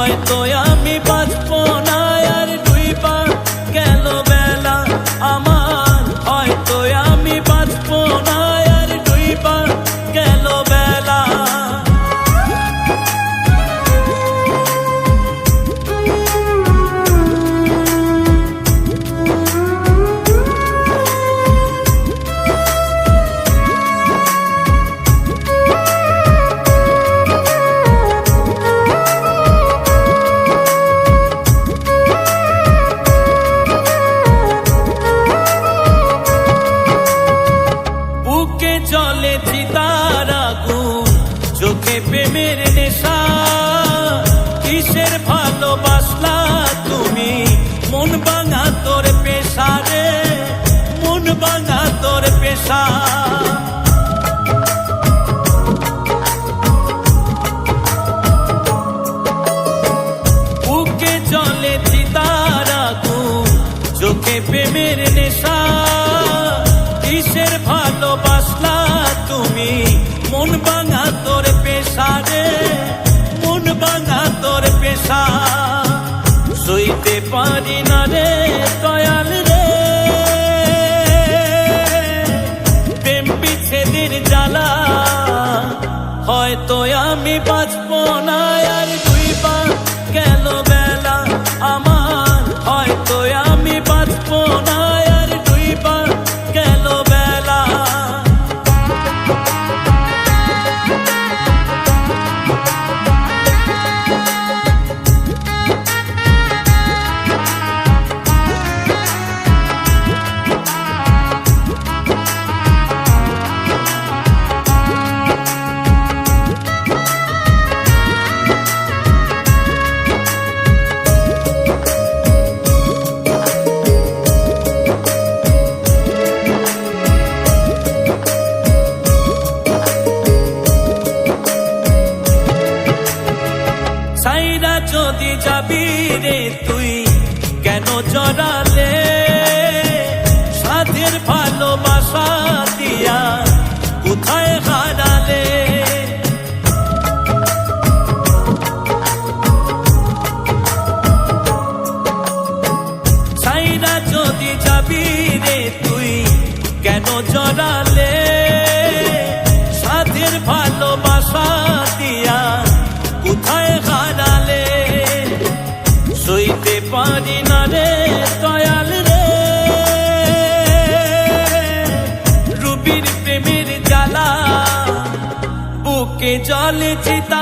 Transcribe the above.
হয়তো আমি বাঁচবো না আর ডুইবা গেল বেলা আমার, হয়তো আমি বাঁচবো না আর ডুইবা গেল বেলা। জলে চিতার আগুন, চোখে প্রেমের নেশা, কিসের ভালোবাসলা তুমি, মন ভাঙা তোর পেশা রে, মন ভাঙা তোর পেশা। বুকে জলে চিতার আগুন, চোখে প্রেমের নেশা, কিসের ভালোবাসলা তুমি, মন ভাঙা তোর পেশা রে, মন ভাঙা তোর পেশা। সইতে পারি না রে দয়াল রে প্রেম বিচ্ছেদের জ্বালা, হয়তো আমি বাঁচবো না আর ডুইবা গেল বেলা আমার, হয়তো আমি বাঁচবো না আর ডুইবা গেল বেলা। সাইরা যদি যাবি রে তুই কেন জড়ালে, সাধের ভালোবাসা দিয়া কোথায় হারালে। সাইরা যদি যাবি রে তুই কেন জড়ালে, সাধের ভালোবাসা দিয়া কোথায় হারালে। সইতে পারি না রে দয়াল রে রুবির প্রেমের জ্বালা, বুকে জলে চিতা